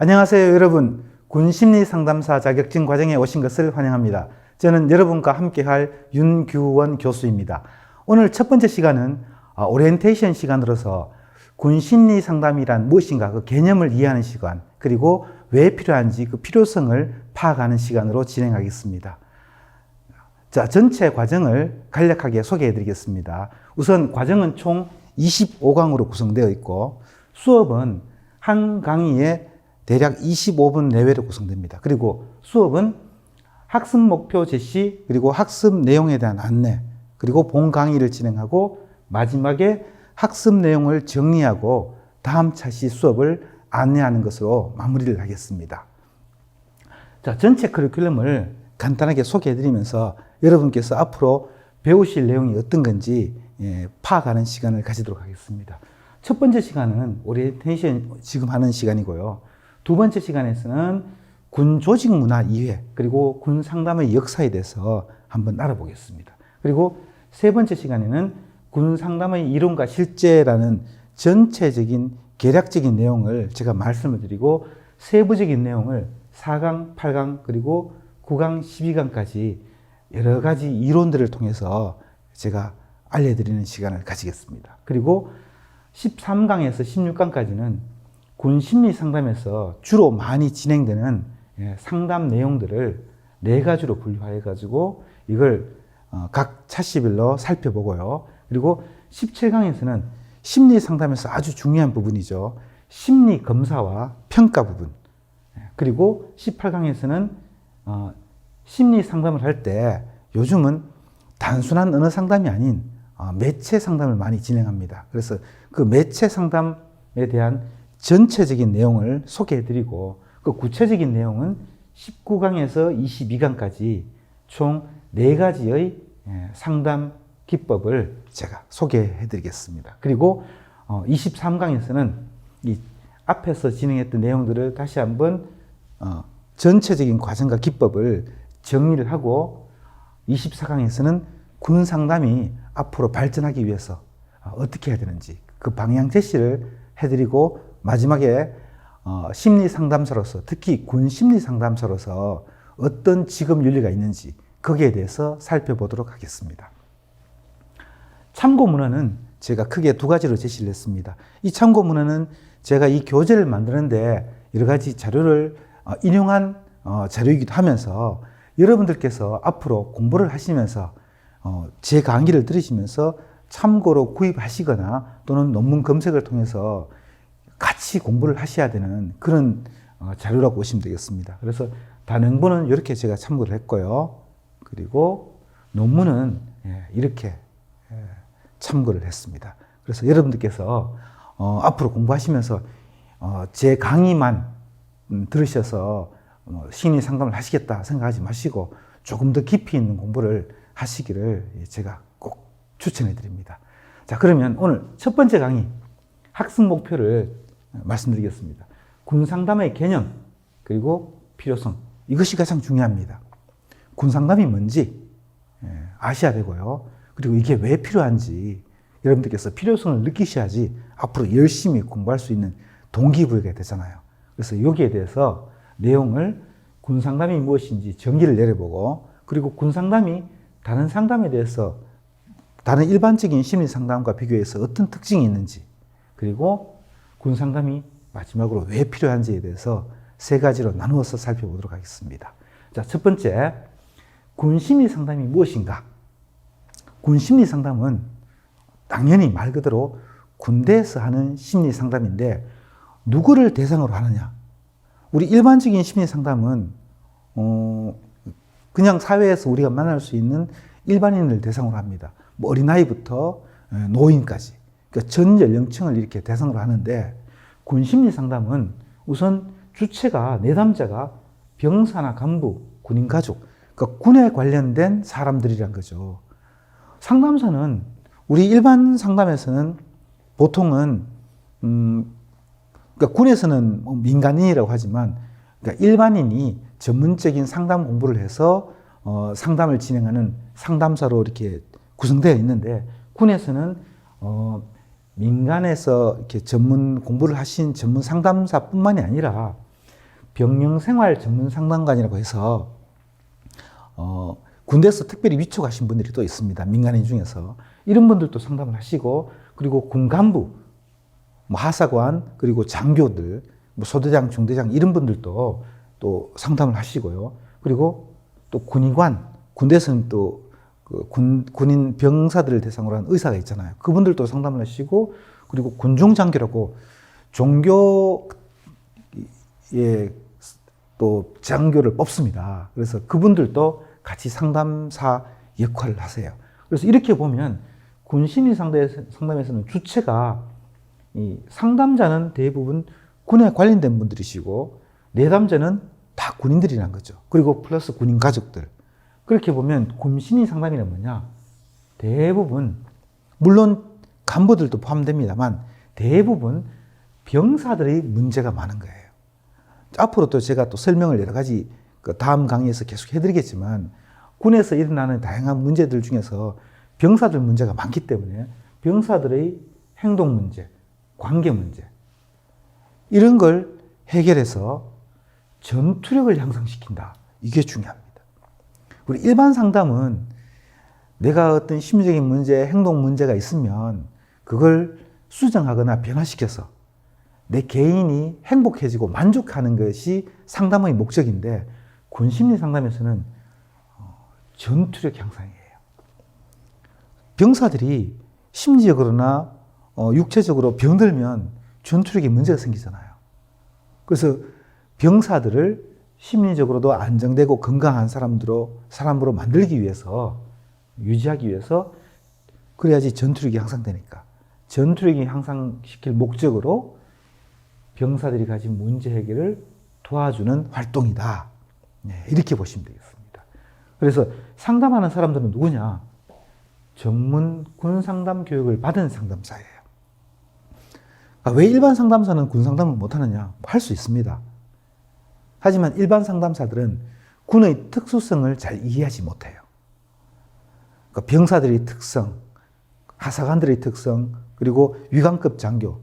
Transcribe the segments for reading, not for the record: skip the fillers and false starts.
안녕하세요, 여러분. 군심리상담사 자격증 과정에 오신 것을 환영합니다. 저는 여러분과 함께할 윤규원 교수입니다. 오늘 첫 번째 시간은 오리엔테이션 시간으로서 군심리상담이란 무엇인가 그 개념을 이해하는 시간, 그리고 왜 필요한지 그 필요성을 파악하는 시간으로 진행하겠습니다. 자, 전체 과정을 간략하게 소개해 드리겠습니다. 우선 과정은 총 25강으로 구성되어 있고 수업은 한 강의에 대략 25분 내외로 구성됩니다. 그리고 수업은 학습 목표 제시, 그리고 학습 내용에 대한 안내, 그리고 본 강의를 진행하고 마지막에 학습 내용을 정리하고 다음 차시 수업을 안내하는 것으로 마무리를 하겠습니다. 자, 전체 커리큘럼을 간단하게 소개해 드리면서 여러분께서 앞으로 배우실 내용이 어떤 건지 파악하는 시간을 가지도록 하겠습니다. 첫 번째 시간은 오리엔테이션 지금 하는 시간이고요. 두 번째 시간에서는 군 조직 문화 이해, 그리고 군 상담의 역사에 대해서 한번 알아보겠습니다. 그리고 세 번째 시간에는 군 상담의 이론과 실제라는 전체적인 계략적인 내용을 제가 말씀을 드리고 세부적인 내용을 4강, 8강, 그리고 9강, 12강까지 여러 가지 이론들을 통해서 제가 알려드리는 시간을 가지겠습니다. 그리고 13강에서 16강까지는 군 심리 상담에서 주로 많이 진행되는 상담 내용들을 4가지로 분류해 가지고 이걸 각 차시별로 살펴보고요. 그리고 17강에서는 심리 상담에서 아주 중요한 부분이죠. 심리 검사와 평가 부분. 그리고 18강에서는 심리 상담을 할 때 요즘은 단순한 언어 상담이 아닌 매체 상담을 많이 진행합니다. 그래서 그 매체 상담에 대한 전체적인 내용을 소개해 드리고 그 구체적인 내용은 19강에서 22강까지 총 4가지의 상담 기법을 제가 소개해 드리겠습니다. 그리고 23강에서는 이 앞에서 진행했던 내용들을 다시 한번 전체적인 과정과 기법을 정리를 하고 24강에서는 군 상담이 앞으로 발전하기 위해서 어떻게 해야 되는지 그 방향 제시를 해드리고 마지막에 심리 상담사로서, 특히 군 심리 상담사로서 어떤 직업 윤리가 있는지 거기에 대해서 살펴보도록 하겠습니다. 참고 문헌은 제가 크게 2가지로 제시를 했습니다. 이 참고 문헌은 제가 이 교재를 만드는데 여러 가지 자료를 인용한 자료이기도 하면서 여러분들께서 앞으로 공부를 하시면서 제 강의를 들으시면서 참고로 구입하시거나 또는 논문 검색을 통해서 같이 공부를 하셔야 되는 그런 자료라고 보시면 되겠습니다. 그래서 단행본은 이렇게 제가 참고를 했고요. 그리고 논문은 이렇게 참고를 했습니다. 그래서 여러분들께서 앞으로 공부하시면서 제 강의만 들으셔서 심리 상담을 하시겠다 생각하지 마시고 조금 더 깊이 있는 공부를 하시기를 제가 꼭 추천해 드립니다. 자, 그러면 오늘 첫 번째 강의 학습 목표를 말씀드리겠습니다. 군 상담의 개념 그리고 필요성, 이것이 가장 중요합니다. 군 상담이 뭔지 아셔야 되고요. 그리고 이게 왜 필요한지 여러분들께서 필요성을 느끼셔야지 앞으로 열심히 공부할 수 있는 동기부여가 되잖아요. 그래서 여기에 대해서 내용을 군 상담이 무엇인지 정의를 내려보고, 그리고 군 상담이 다른 상담에 대해서 다른 일반적인 심리 상담과 비교해서 어떤 특징이 있는지, 그리고 군 상담이 마지막으로 왜 필요한지에 대해서 3가지로 나누어서 살펴보도록 하겠습니다. 자, 첫 번째, 군 심리 상담이 무엇인가? 군 심리 상담은 당연히 말 그대로 군대에서 하는 심리 상담인데 누구를 대상으로 하느냐? 우리 일반적인 심리 상담은 그냥 사회에서 우리가 만날 수 있는 일반인을 대상으로 합니다. 뭐 어린아이부터 노인까지, 그러니까 전 연령층을 이렇게 대상으로 하는데 군 심리 상담은 우선 주체가, 내담자가 병사나 간부, 군인 가족, 그러니까 군에 관련된 사람들이란 거죠. 상담사는 우리 일반 상담에서는 보통은 그러니까 군에서는 민간인이라고 하지만 그러니까 일반인이 전문적인 상담 공부를 해서 상담을 진행하는 상담사로 이렇게 구성되어 있는데, 군에서는 민간에서 이렇게 전문 공부를 하신 전문 상담사뿐만이 아니라 병영생활 전문 상담관이라고 해서 군대에서 특별히 위촉하신 분들이 또 있습니다. 민간인 중에서. 이런 분들도 상담을 하시고, 그리고 군 간부, 뭐 하사관, 그리고 장교들, 뭐 소대장, 중대장 이런 분들도 또 상담을 하시고요. 그리고 또 군의관, 군대에서는 또 그 군인 병사들을 대상으로 한 의사가 있잖아요. 그분들도 상담을 하시고, 그리고 군중장교라고 종교에 또 장교를 뽑습니다. 그래서 그분들도 같이 상담사 역할을 하세요. 그래서 이렇게 보면 군심리 상담에서는 주체가 이 상담자는 대부분 군에 관련된 분들이시고 내담자는 다 군인들이란 거죠. 그리고 플러스 군인 가족들. 그렇게 보면 군심리 상담이란 뭐냐? 대부분 물론 간부들도 포함됩니다만 대부분 병사들의 문제가 많은 거예요. 앞으로 또 제가 또 설명을 여러 가지 다음 강의에서 계속 해드리겠지만 군에서 일어나는 다양한 문제들 중에서 병사들 문제가 많기 때문에 병사들의 행동 문제, 관계 문제 이런 걸 해결해서 전투력을 향상시킨다. 이게 중요합니다. 우리 일반 상담은 내가 어떤 심리적인 문제, 행동 문제가 있으면 그걸 수정하거나 변화시켜서 내 개인이 행복해지고 만족하는 것이 상담의 목적인데 군심리 상담에서는 전투력 향상이에요. 병사들이 심리적으로나 육체적으로 병들면 전투력에 문제가 생기잖아요. 그래서 병사들을 심리적으로도 안정되고 건강한 사람으로 만들기 위해서, 유지하기 위해서 그래야지 전투력이 향상되니까. 전투력이 향상시킬 목적으로 병사들이 가진 문제 해결을 도와주는 활동이다. 네, 이렇게 보시면 되겠습니다. 그래서 상담하는 사람들은 누구냐? 전문 군상담 교육을 받은 상담사예요. 왜 일반 상담사는 군상담을 못하느냐? 할 수 있습니다. 하지만 일반 상담사들은 군의 특수성을 잘 이해하지 못해요. 그러니까 병사들의 특성, 하사관들의 특성, 그리고 위관급 장교,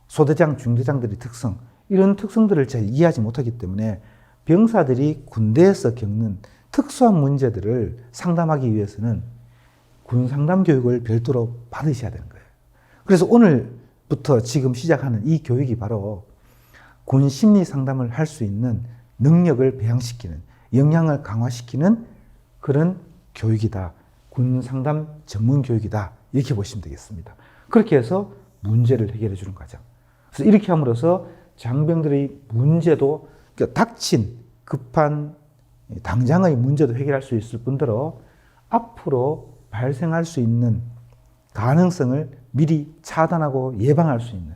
소대장, 중대장들의 특성, 이런 특성들을 잘 이해하지 못하기 때문에 병사들이 군대에서 겪는 특수한 문제들을 상담하기 위해서는 군상담 교육을 별도로 받으셔야 되는 거예요. 그래서 오늘부터 지금 시작하는 이 교육이 바로 군 심리 상담을 할 수 있는 능력을 배양시키는, 역량을 강화시키는 그런 교육이다. 군 상담 전문 교육이다. 이렇게 보시면 되겠습니다. 그렇게 해서 문제를 해결해 주는 과정. 그래서 이렇게 함으로써 장병들의 문제도, 그러니까 닥친 급한 당장의 문제도 해결할 수 있을 뿐더러 앞으로 발생할 수 있는 가능성을 미리 차단하고 예방할 수 있는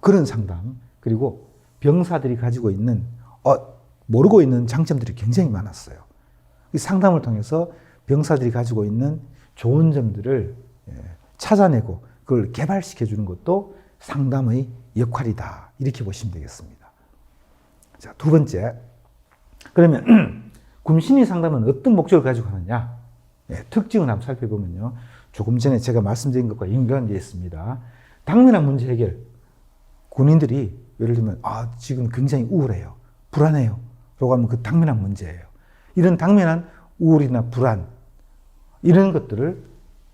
그런 상담, 그리고 병사들이 가지고 있는 모르고 있는 장점들이 굉장히 많았어요. 이 상담을 통해서 병사들이 가지고 있는 좋은 점들을 찾아내고 그걸 개발시켜 주는 것도 상담의 역할이다. 이렇게 보시면 되겠습니다. 자, 두 번째. 그러면 군심리 상담은 어떤 목적을 가지고 하느냐? 특징을 한번 살펴보면요. 조금 전에 제가 말씀드린 것과 연관되어 있습니다. 당면한 문제 해결. 군인들이 예를 들면 지금 굉장히 우울해요. 불안해요. 라고 하면 그 당면한 문제예요. 이런 당면한 우울이나 불안 이런 것들을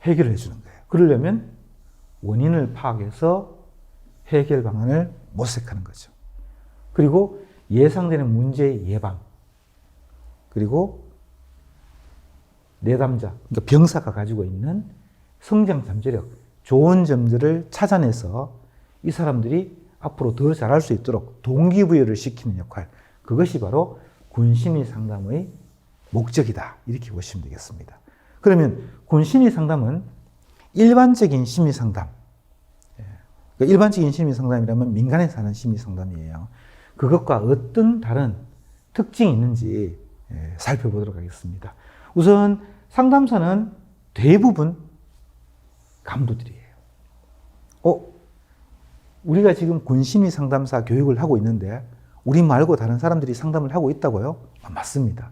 해결해 주는 거예요. 그러려면 원인을 파악해서 해결 방안을 모색하는 거죠. 그리고 예상되는 문제의 예방, 그리고 내담자, 그러니까 병사가 가지고 있는 성장 잠재력, 좋은 점들을 찾아내서 이 사람들이 앞으로 더 잘할 수 있도록 동기부여를 시키는 역할, 그것이 바로 군심리 상담의 목적이다. 이렇게 보시면 되겠습니다. 그러면 군심리 상담은 일반적인 심리 상담, 그러니까 일반적인 심리 상담이라면 민간에서 하는 심리 상담이에요. 그것과 어떤 다른 특징이 있는지 살펴보도록 하겠습니다. 우선 상담사는 대부분 간부들이에요. 우리가 지금 군심리 상담사 교육을 하고 있는데 우리 말고 다른 사람들이 상담을 하고 있다고요? 맞습니다.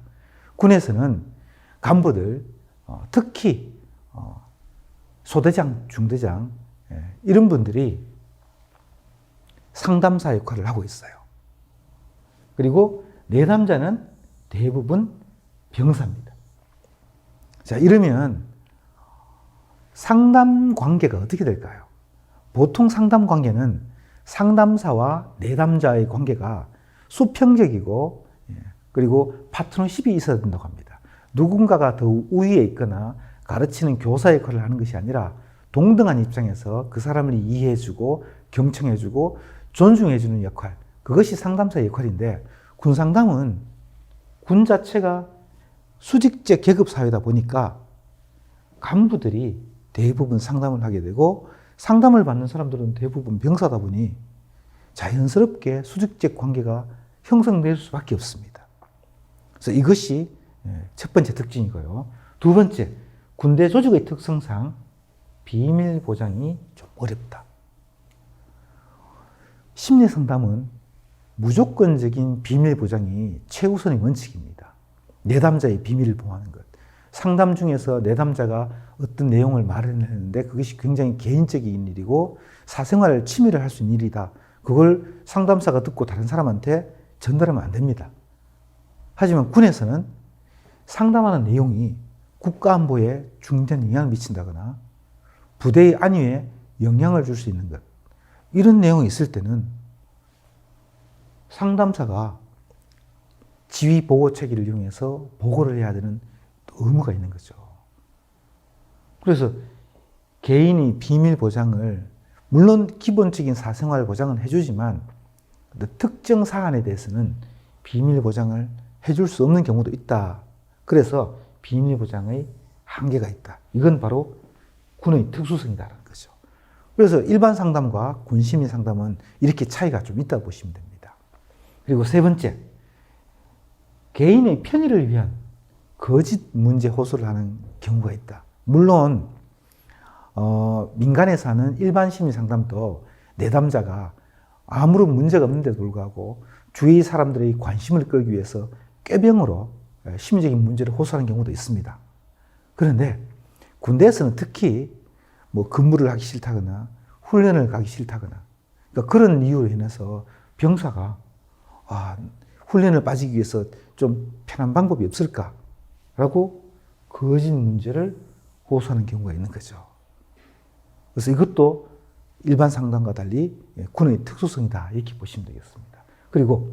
군에서는 간부들, 특히 소대장, 중대장 이런 분들이 상담사 역할을 하고 있어요. 그리고 내담자는 대부분 병사입니다. 자, 이러면 상담 관계가 어떻게 될까요? 보통 상담 관계는 상담사와 내담자의 관계가 수평적이고 그리고 파트너십이 있어야 된다고 합니다. 누군가가 더 우위에 있거나 가르치는 교사 역할을 하는 것이 아니라 동등한 입장에서 그 사람을 이해해주고 경청해주고 존중해주는 역할, 그것이 상담사의 역할인데, 군상담은 군 자체가 수직제 계급사회다 보니까 간부들이 대부분 상담을 하게 되고 상담을 받는 사람들은 대부분 병사다 보니 자연스럽게 수직제 관계가 형성될 수밖에 없습니다. 그래서 이것이 첫 번째 특징이고요. 두 번째, 군대 조직의 특성상 비밀 보장이 좀 어렵다. 심리 상담은 무조건적인 비밀 보장이 최우선의 원칙입니다. 내담자의 비밀을 보호하는 것. 상담 중에서 내담자가 어떤 내용을 말했는데 그것이 굉장히 개인적인 일이고 사생활을 침해를 할 수 있는 일이다. 그걸 상담사가 듣고 다른 사람한테 전달하면 안 됩니다. 하지만 군에서는 상담하는 내용이 국가안보에 중대한 영향을 미친다거나 부대의 안위에 영향을 줄 수 있는 것, 이런 내용이 있을 때는 상담사가 지휘 보고 체계를 이용해서 보고를 해야 되는 의무가 있는 거죠. 그래서 개인이 비밀 보장을, 물론 기본적인 사생활 보장은 해주지만 특정 사안에 대해서는 비밀 보장을 해줄 수 없는 경우도 있다. 그래서 비밀 보장의 한계가 있다. 이건 바로 군의 특수성이다라는 거죠. 그래서 일반 상담과 군심리 상담은 이렇게 차이가 좀 있다고 보시면 됩니다. 그리고 세 번째, 개인의 편의를 위한 거짓 문제 호소를 하는 경우가 있다. 물론 민간에서 하는 일반 심리 상담도 내담자가 아무런 문제가 없는데도 불구하고 주위 사람들의 관심을 끌기 위해서 꾀병으로 심리적인 문제를 호소하는 경우도 있습니다. 그런데 군대에서는 특히 뭐 근무를 하기 싫다거나 훈련을 가기 싫다거나, 그러니까 그런 이유로 인해서 병사가 훈련을 빠지기 위해서 좀 편한 방법이 없을까라고 거짓 문제를 호소하는 경우가 있는 거죠. 그래서 이것도 일반 상담과 달리 군의 특수성이다, 이렇게 보시면 되겠습니다. 그리고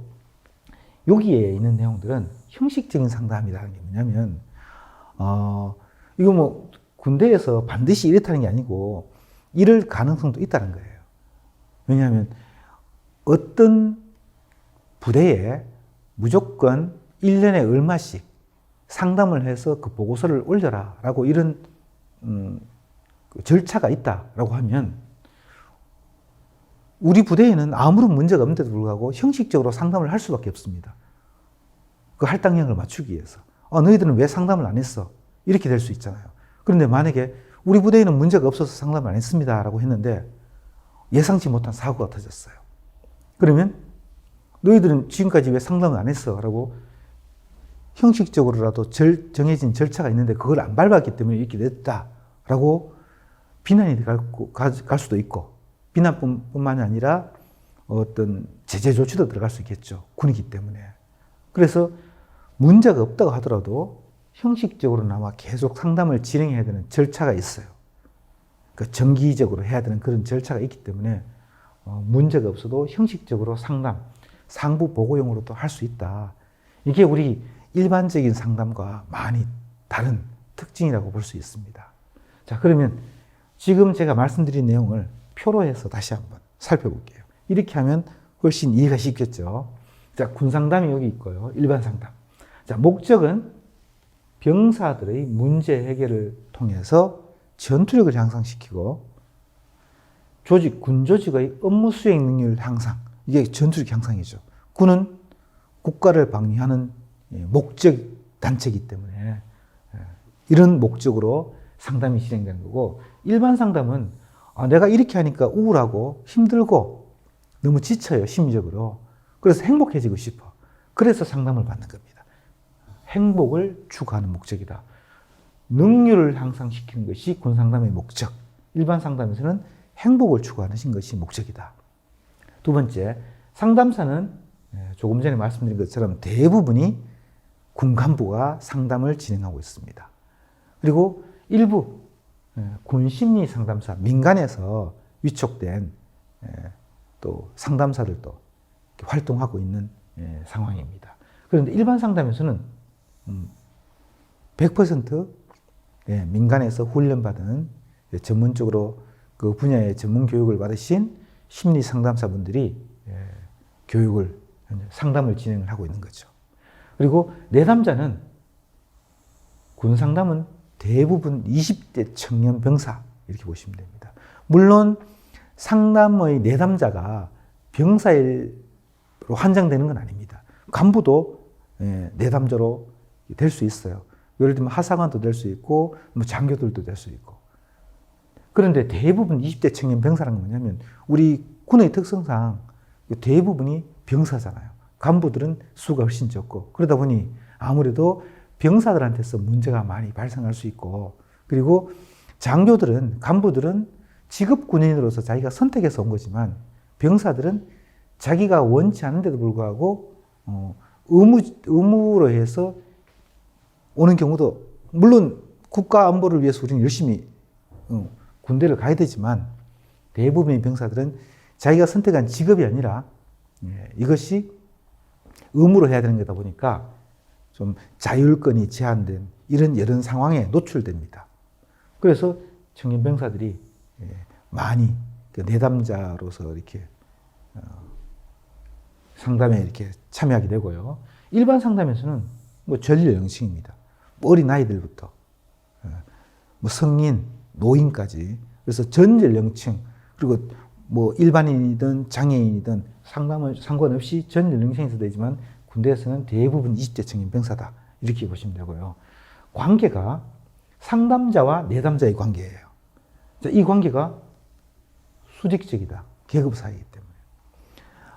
여기에 있는 내용들은 형식적인 상담이라는 게 뭐냐면 이거 뭐 군대에서 반드시 이렇다는 게 아니고 이럴 가능성도 있다는 거예요. 왜냐하면 어떤 부대에 무조건 1년에 얼마씩 상담을 해서 그 보고서를 올려라 라고 이런 절차가 있다라고 하면 우리 부대에는 아무런 문제가 없는데도 불구하고 형식적으로 상담을 할 수밖에 없습니다. 그 할당량을 맞추기 위해서. 너희들은 왜 상담을 안 했어? 이렇게 될 수 있잖아요. 그런데 만약에 우리 부대에는 문제가 없어서 상담을 안 했습니다 라고 했는데 예상치 못한 사고가 터졌어요. 그러면 너희들은 지금까지 왜 상담을 안 했어? 라고 형식적으로라도 정해진 절차가 있는데 그걸 안 밟았기 때문에 이렇게 됐다라고 비난이 갈 수도 있고, 비난뿐만이 아니라 어떤 제재 조치도 들어갈 수 있겠죠. 군이기 때문에. 그래서 문제가 없다고 하더라도 형식적으로나마 계속 상담을 진행해야 되는 절차가 있어요. 그러니까 정기적으로 해야 되는 그런 절차가 있기 때문에 문제가 없어도 형식적으로 상담, 상부 보고용으로도 할 수 있다. 이게 우리 일반적인 상담과 많이 다른 특징이라고 볼 수 있습니다. 자, 그러면 지금 제가 말씀드린 내용을 표로 해서 다시 한번 살펴볼게요. 이렇게 하면 훨씬 이해가 쉽겠죠. 자, 군상담이 여기 있고요. 일반 상담. 자, 목적은 병사들의 문제 해결을 통해서 전투력을 향상시키고 군 조직의 업무 수행 능률 향상. 이게 전투력 향상이죠. 군은 국가를 방위하는 목적 단체이기 때문에 이런 목적으로 상담이 진행되는 거고, 일반 상담은 내가 이렇게 하니까 우울하고 힘들고 너무 지쳐요, 심리적으로. 그래서 행복해지고 싶어. 그래서 상담을 받는 겁니다. 행복을 추구하는 목적이다. 능률을 향상시키는 것이 군상담의 목적. 일반 상담에서는 행복을 추구하는 것이 목적이다. 두 번째, 상담사는 조금 전에 말씀드린 것처럼 대부분이 군 간부가 상담을 진행하고 있습니다. 그리고 일부 군 심리 상담사, 민간에서 위촉된 또 상담사들도 활동하고 있는 상황입니다. 그런데 일반 상담에서는 100% 민간에서 훈련받은 전문적으로 그 분야의 전문 교육을 받으신 심리 상담사분들이 교육을, 상담을 진행을 하고 있는 거죠. 그리고 내담자는, 군 상담은 대부분 20대 청년 병사 이렇게 보시면 됩니다. 물론 상담의 내담자가 병사로 한정되는 건 아닙니다. 간부도 내담자로 될 수 있어요. 예를 들면 하사관도 될 수 있고 뭐 장교들도 될 수 있고. 그런데 대부분 20대 청년 병사라는 건 뭐냐면 우리 군의 특성상 대부분이 병사잖아요. 간부들은 수가 훨씬 적고, 그러다 보니 아무래도 병사들한테서 문제가 많이 발생할 수 있고, 그리고 장교들은, 간부들은 직업 군인으로서 자기가 선택해서 온 거지만 병사들은 자기가 원치 않은데도 불구하고 의무로 해서 오는 경우도, 물론 국가 안보를 위해서 우리는 열심히 군대를 가야 되지만 대부분의 병사들은 자기가 선택한 직업이 아니라 이것이 의무로 해야 되는 거다 보니까 좀 자율권이 제한된 이런 상황에 노출됩니다. 그래서 청년 병사들이 많이 내담자로서 이렇게 상담에 이렇게 참여하게 되고요. 일반 상담에서는 뭐 전 연령층입니다. 어린 아이들부터 뭐 성인, 노인까지, 그래서 전 연령층, 그리고 뭐 일반인이든 장애인이든 상관없이 전 연령층에서 되지만 군대에서는 대부분 20대 청년 병사다 이렇게 보시면 되고요. 관계가 상담자와 내담자의 관계예요. 이 관계가 수직적이다. 계급 사이이기 때문에.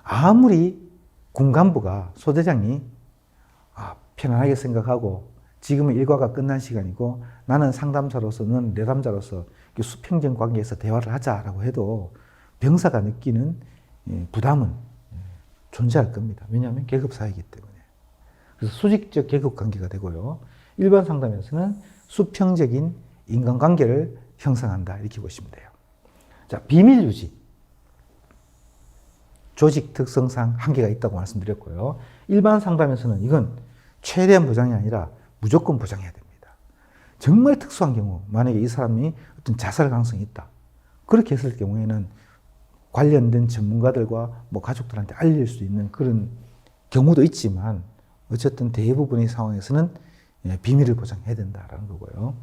아무리 군 간부가, 소대장이 편안하게 생각하고 지금은 일과가 끝난 시간이고 나는 상담사로서 너는 내담자로서 수평적 관계에서 대화를 하자라고 해도 병사가 느끼는 부담은 존재할 겁니다. 왜냐하면 계급 사이이기 때문에. 그래서 수직적 계급 관계가 되고요. 일반 상담에서는 수평적인 인간관계를 형성한다 이렇게 보시면 돼요. 자, 비밀 유지. 조직 특성상 한계가 있다고 말씀드렸고요. 일반 상담에서는 이건 최대한 보장이 아니라 무조건 보장해야 됩니다. 정말 특수한 경우, 만약에 이 사람이 어떤 자살 가능성이 있다. 그렇게 했을 경우에는 관련된 전문가들과 뭐 가족들한테 알릴 수 있는 그런 경우도 있지만 어쨌든 대부분의 상황에서는 비밀을 보장해야 된다라는 거고요.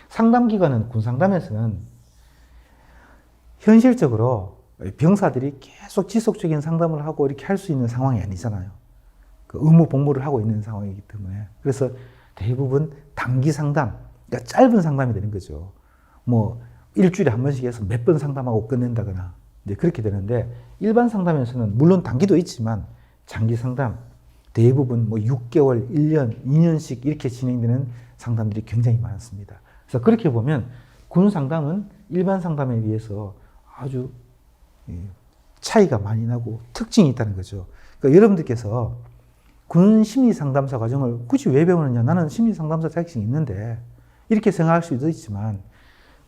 상담기관은, 군상담에서는 현실적으로 병사들이 계속 지속적인 상담을 하고 이렇게 할 수 있는 상황이 아니잖아요. 그 의무 복무를 하고 있는 상황이기 때문에. 그래서 대부분 단기 상담, 그러니까 짧은 상담이 되는 거죠. 뭐 일주일에 한 번씩 해서 몇 번 상담하고 끝낸다거나 이제 그렇게 되는데, 일반 상담에서는 물론 단기도 있지만 장기 상담, 대부분 뭐 6개월, 1년, 2년씩 이렇게 진행되는 상담들이 굉장히 많습니다. 그래서 그렇게 보면 군 상담은 일반 상담에 비해서 아주 차이가 많이 나고 특징이 있다는 거죠. 그러니까 여러분들께서 군 심리 상담사 과정을 굳이 왜 배우느냐? 나는 심리 상담사 자격증이 있는데 이렇게 생각할 수도 있지만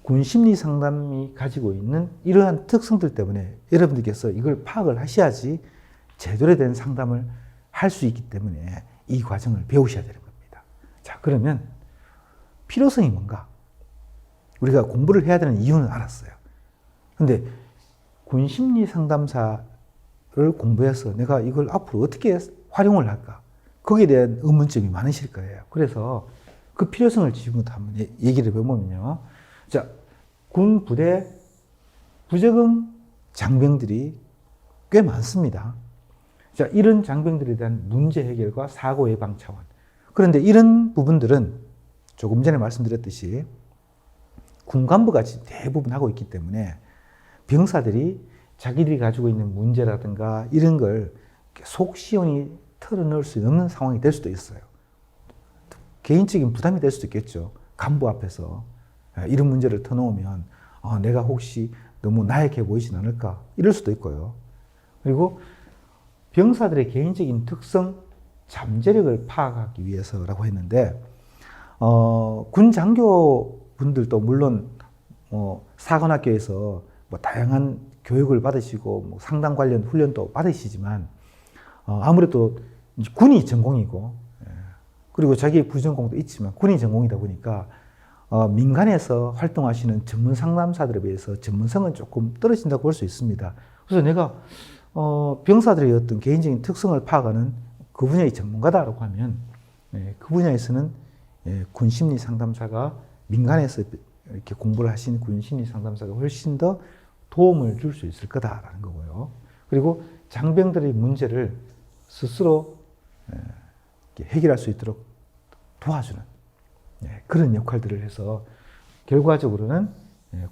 군 심리 상담이 가지고 있는 이러한 특성들 때문에 여러분들께서 이걸 파악을 하셔야지 제대로 된 상담을 할 수 있기 때문에 이 과정을 배우셔야 되는 겁니다. 자, 그러면 필요성이 뭔가? 우리가 공부를 해야 되는 이유는 알았어요. 근데 군 심리 상담사를 공부해서 내가 이걸 앞으로 어떻게 활용을 할까? 거기에 대한 의문점이 많으실 거예요. 그래서 그 필요성을 지금부터 한번 얘기를 해보면요. 자, 군 부대 부적응 장병들이 꽤 많습니다. 자, 이런 장병들에 대한 문제 해결과 사고 예방 차원. 그런데 이런 부분들은 조금 전에 말씀드렸듯이 군 간부가 대부분 하고 있기 때문에 병사들이 자기들이 가지고 있는 문제라든가 이런 걸 속 시원히 털어놓을 수 없는 상황이 될 수도 있어요. 개인적인 부담이 될 수도 있겠죠. 간부 앞에서 이런 문제를 터놓으면 내가 혹시 너무 나약해 보이진 않을까 이럴 수도 있고요. 그리고 병사들의 개인적인 특성, 잠재력을 파악하기 위해서라고 했는데, 군 장교분들도 물론 사관학교에서 다양한 교육을 받으시고 상담 관련 훈련도 받으시지만 아무래도 군이 전공이고, 그리고 자기의 부전공도 있지만 군이 전공이다 보니까 민간에서 활동하시는 전문 상담사들에 비해서 전문성은 조금 떨어진다고 볼 수 있습니다. 그래서 내가 병사들의 어떤 개인적인 특성을 파악하는 그 분야의 전문가다라고 하면 그 분야에서는 군심리 상담사가 민간에서 이렇게 공부를 하신 군심리 상담사가 훨씬 더 도움을 줄 수 있을 거다라는 거고요. 그리고 장병들의 문제를 스스로 해결할 수 있도록 도와주는 그런 역할들을 해서 결과적으로는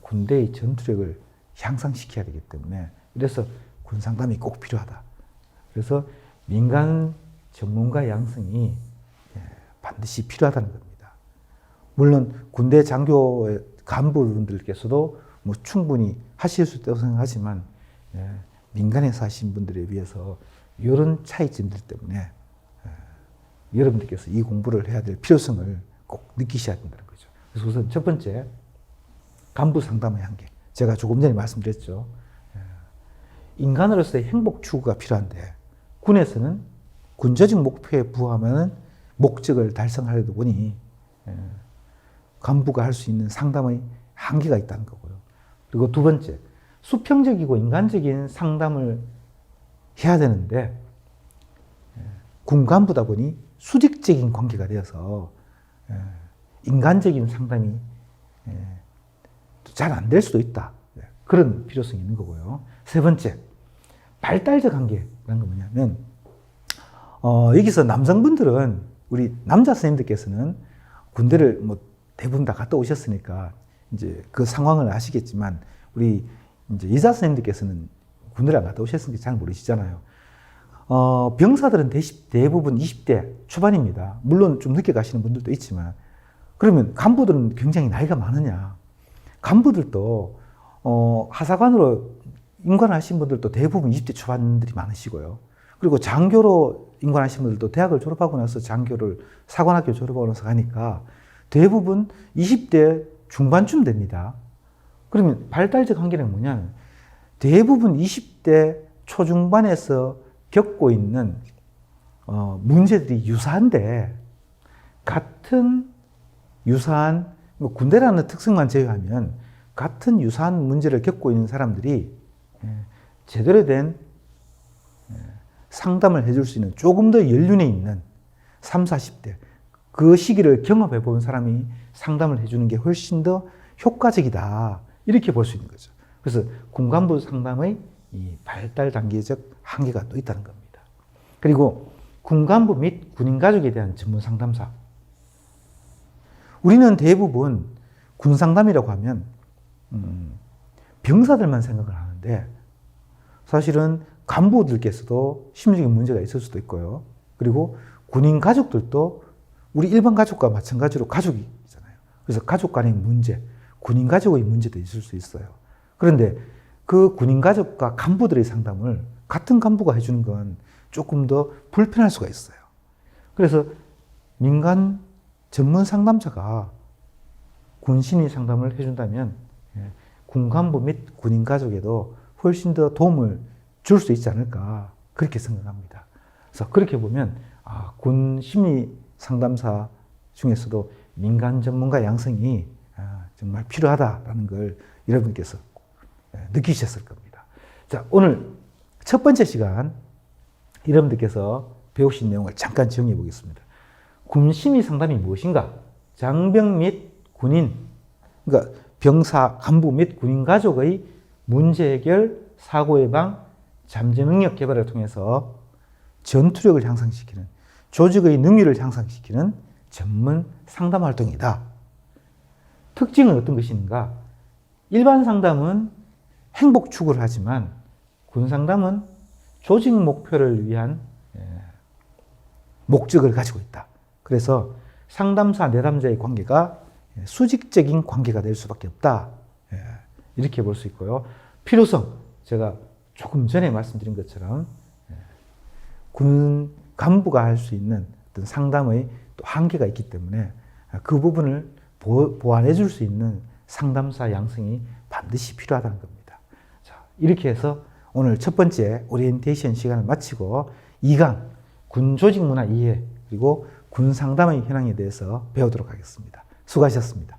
군대의 전투력을 향상시켜야 되기 때문에, 이래서 군상담이 꼭 필요하다. 그래서 민간 전문가 양성이 반드시 필요하다는 겁니다. 물론 군대 장교 간부분들께서도 충분히 하실 수 있다고 생각하지만 민간에서 하신 분들에 비해서 이런 차이점들 때문에 여러분들께서 이 공부를 해야 될 필요성을 꼭 느끼셔야 된다는 거죠. 그래서 우선 첫 번째, 간부 상담의 한계. 제가 조금 전에 말씀드렸죠. 인간으로서의 행복 추구가 필요한데, 군에서는 군조직 목표에 부합하는 목적을 달성하려다 보니 간부가 할 수 있는 상담의 한계가 있다는 거고요. 그리고 두 번째, 수평적이고 인간적인 상담을 해야 되는데 군 간부다 보니 수직적인 관계가 되어서 인간적인 상담이 잘 안 될 수도 있다. 그런 필요성이 있는 거고요. 세 번째, 발달적 한계라는 건 뭐냐면 여기서 남성분들은, 우리 남자 선생님들께서는 군대를 대부분 다 갔다 오셨으니까 이제 그 상황을 아시겠지만, 우리 이제 여자 선생님들께서는 군대를 안 갔다 오셨으니까 잘 모르시잖아요. 병사들은 대부분 20대 초반입니다. 물론 좀 늦게 가시는 분들도 있지만, 그러면 간부들은 굉장히 나이가 많으냐? 간부들도 하사관으로 임관하신 분들도 대부분 20대 초반들이 많으시고요. 그리고 장교로 임관하신 분들도 대학을 졸업하고 나서 장교를 사관학교 졸업하고 나서 가니까 대부분 20대 중반쯤 됩니다. 그러면 발달적 한계는 뭐냐면, 대부분 20대 초중반에서 겪고 있는 문제들이 유사한데, 유사한 군대라는 특성만 제외하면 같은 유사한 문제를 겪고 있는 사람들이 제대로 된 상담을 해줄 수 있는, 조금 더 연륜에 있는 30, 40대 그 시기를 경험해 본 사람이 상담을 해주는 게 훨씬 더 효과적이다, 이렇게 볼 수 있는 거죠. 그래서 군간부 상담의 이 발달 단계적 한계가 또 있다는 겁니다. 그리고 군간부 및 군인 가족에 대한 전문 상담사. 우리는 대부분 군 상담이라고 하면 병사들만 생각을 하는데, 사실은 간부들께서도 심리적인 문제가 있을 수도 있고요. 그리고 군인 가족들도 우리 일반 가족과 마찬가지로 가족이 있잖아요. 그래서 가족 간의 문제, 군인 가족의 문제도 있을 수 있어요. 그런데 그 군인 가족과 간부들의 상담을 같은 간부가 해주는 건 조금 더 불편할 수가 있어요. 그래서 민간 전문 상담자가 군심리 상담을 해준다면 군 간부 및 군인 가족에도 훨씬 더 도움을 줄 수 있지 않을까, 그렇게 생각합니다. 그래서 그렇게 보면 군 심리 상담사 중에서도 민간 전문가 양성이 정말 필요하다라는 걸 여러분께서 느끼셨을 겁니다. 자, 오늘 첫 번째 시간 여러분들께서 배우신 내용을 잠깐 정리해 보겠습니다. 군 심리 상담이 무엇인가? 장병 및 군인, 그러니까 병사, 간부 및 군인 가족의 문제 해결, 사고 예방, 잠재 능력 개발을 통해서 전투력을 향상시키는, 조직의 능률을 향상시키는 전문 상담 활동이다. 특징은 어떤 것인가? 일반 상담은 행복 추구를 하지만 군 상담은 조직 목표를 위한 목적을 가지고 있다. 그래서 상담사, 내담자의 관계가 수직적인 관계가 될 수밖에 없다. 이렇게 볼 수 있고요. 필요성, 제가 조금 전에 말씀드린 것처럼 군 간부가 할 수 있는 어떤 상담의 또 한계가 있기 때문에 그 부분을 보완해 줄 수 있는 상담사 양성이 반드시 필요하다는 겁니다. 자, 이렇게 해서 오늘 첫 번째 오리엔테이션 시간을 마치고 2강 군 조직 문화 이해 그리고 군 상담의 현황에 대해서 배우도록 하겠습니다. 수고하셨습니다.